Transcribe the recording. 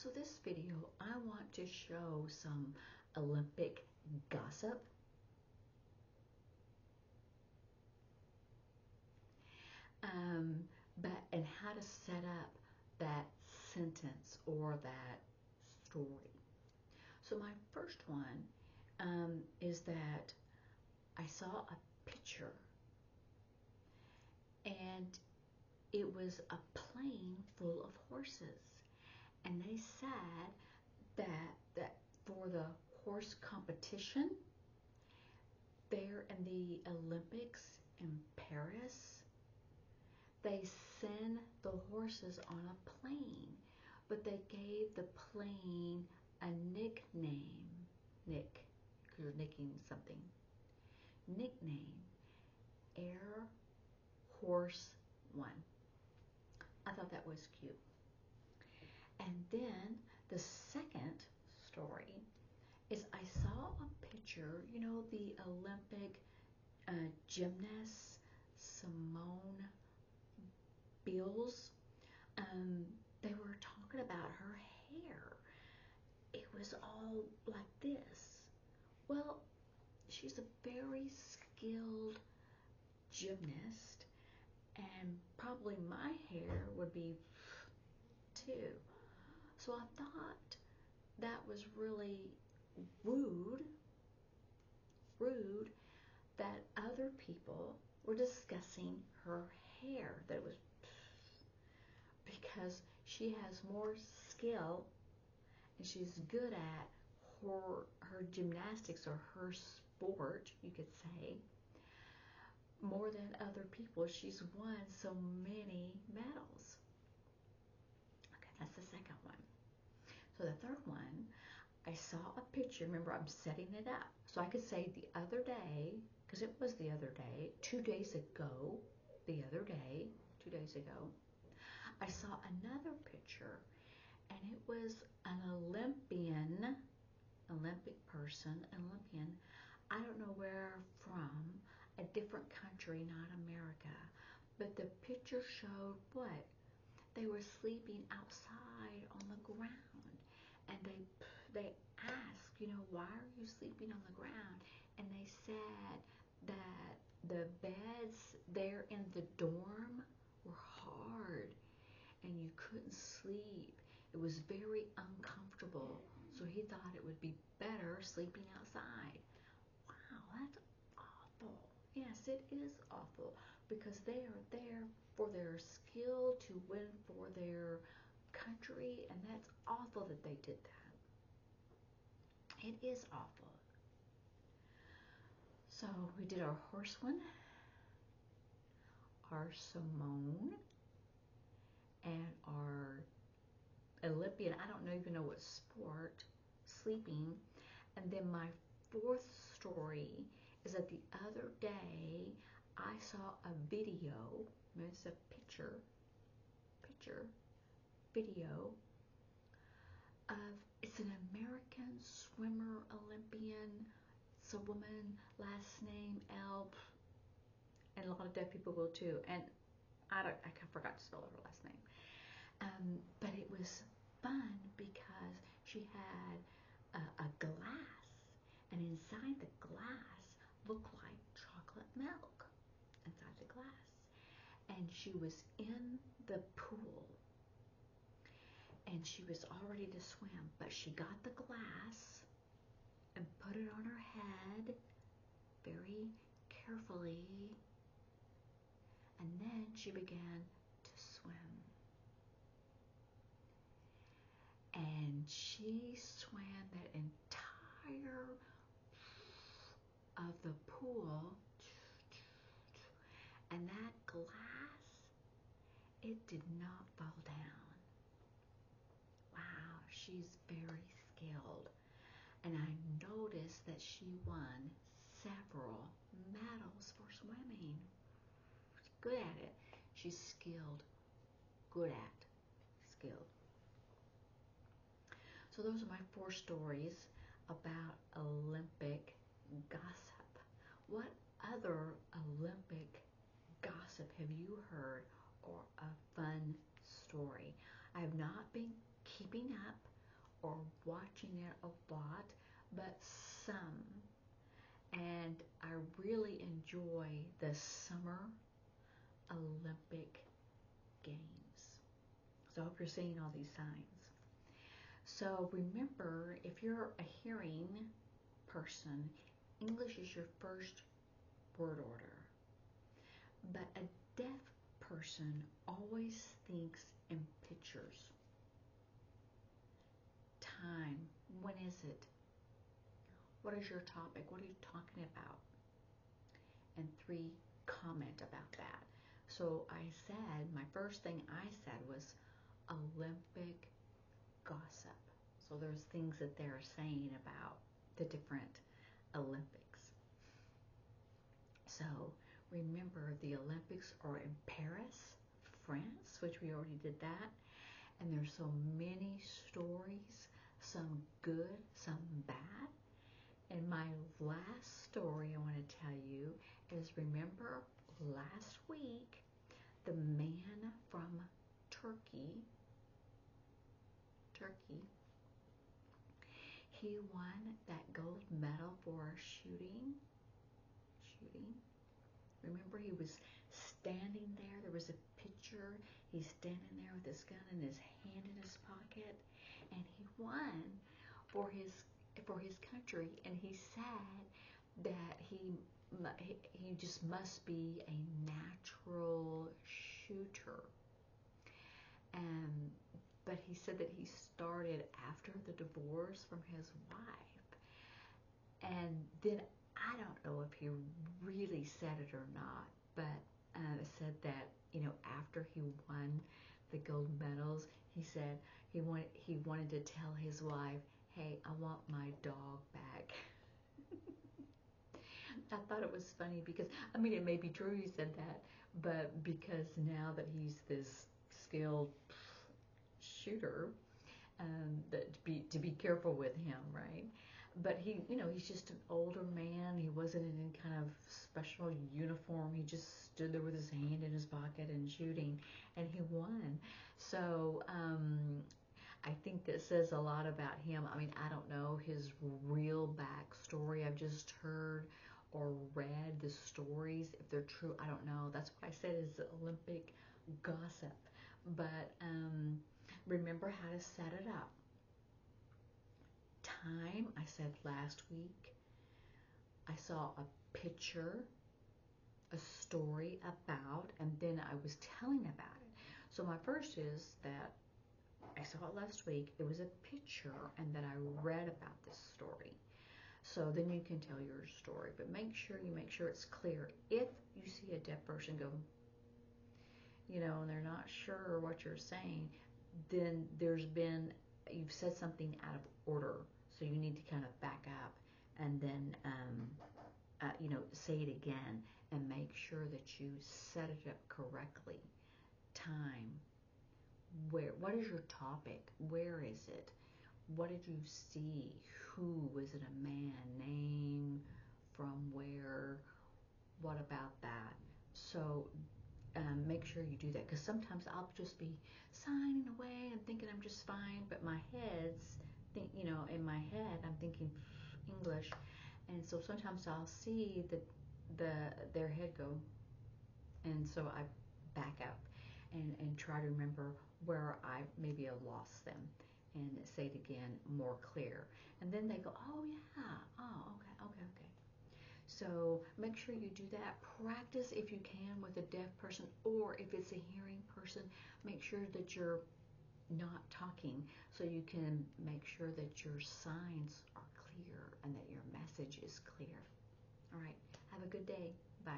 So this video, I want to show some Olympic gossip. And how to set up that sentence or that story. So my first one is that I saw a picture and it was a plane full of horses, and they said that for the horse competition there in the Olympics in Paris, they send the horses on a plane, but they gave the plane a nickname. Nick, you're nicking something. Nickname, Air Horse One. I thought that was cute. And then the second story is I saw a picture, you know, the Olympic gymnast Simone Biles. They were talking about her hair. It was all like this. Well, she's a very skilled gymnast, and probably my hair would be too. So I thought that was really rude that other people were discussing her hair, that it was because she has more skill and she's good at her gymnastics or her sport, you could say, more than other people. She's won so many medals. Okay, that's the second one. So the third one, I saw a picture. Remember, I'm setting it up. So I could say the other day, because it was the other day, 2 days ago, the other day, 2 days ago, I saw another picture, and it was an Olympian, Olympic person, Olympian. I don't know where from, a different country, not America. But the picture showed what? They were sleeping outside on the ground. And they asked, you know, why are you sleeping on the ground? And they said that the beds there in the dorm were hard and you couldn't sleep. It was very uncomfortable. So he thought it would be better sleeping outside. Wow, that's awful. Yes, it is awful, because they are there for their skill to win for their country, and that's awful that they did that. It is awful. So we did our horse one, our Simone, and our Olympian, I don't even know what sport, sleeping. And then my fourth story is that the other day I saw a video, it's a video of, it's an American swimmer, Olympian. It's a woman, last name L, and a lot of deaf people will too, and I forgot to spell her last name. But it was fun because she had a glass, and inside the glass looked like chocolate milk inside the glass. And she was in the pool, and she was all ready to swim, but she got the glass and put it on her head very carefully, and then she began to swim. And she swam that entire of the pool, and that glass, it did not fall down. Wow, she's very skilled. And I noticed that she won several medals for swimming. She's good at it. She's skilled. Good at. Skilled. So those are my 4 stories about Olympic gossip. What other Olympic gossip have you heard, or a fun story? I have not been keeping up or watching it a lot, but some. And I really enjoy the Summer Olympic Games. So I hope you're seeing all these signs. So remember, if you're a hearing person, English is your first word order. But a deaf person always thinks in pictures. Time. When is it? What is your topic? What are you talking about? And 3, comment about that. So I said, my first thing I said was Olympic gossip. So there's things that they're saying about the different Olympics. So remember, the Olympics are in Paris, France, which we already did that. And there's so many stories, some good, some bad. And my last story I want to tell you is, remember last week, the man from Turkey, he won that gold medal for shooting. Remember, he was standing there. There was a picture. He's standing there with his gun and his hand in his pocket, and he won for his country. And he said that he just must be a natural shooter. But he said that he started after the divorce from his wife. And then I don't know if he really said it or not, but said that, after he won the gold medals, he said he wanted to tell his wife, hey, I want my dog back. I thought it was funny because, it may be true he said that, but because now that he's this skilled shooter, to be careful with him, right? But he's just an older man. He wasn't in any kind of special uniform. He just stood there with his hand in his pocket and shooting, and he won. So I think that says a lot about him. I don't know his real backstory. I've just heard or read the stories. If they're true, I don't know. That's what I said is Olympic gossip. But remember how to set it up. Time, I said last week, I saw a picture, a story about, and then I was telling about it. So my first is that I saw it last week, it was a picture, and then I read about this story. So then you can tell your story, but make sure it's clear. If you see a deaf person go, and they're not sure what you're saying, then you've said something out of order. So you need to kind of back up and then, say it again and make sure that you set it up correctly. Time. What is your topic? Where is it? What did you see? Who? Was it a man? Name? From where? What about that? So make sure you do that, because sometimes I'll just be signing away and thinking I'm just fine, but my head's in my head I'm thinking English, and so sometimes I'll see their head go, and so I back up and try to remember where I maybe have lost them and say it again more clear, and then they go, oh yeah, oh okay. So make sure you do that. Practice if you can with a deaf person, or if it's a hearing person, make sure that you're not talking so you can make sure that your signs are clear and that your message is clear. All right, have a good day. Bye.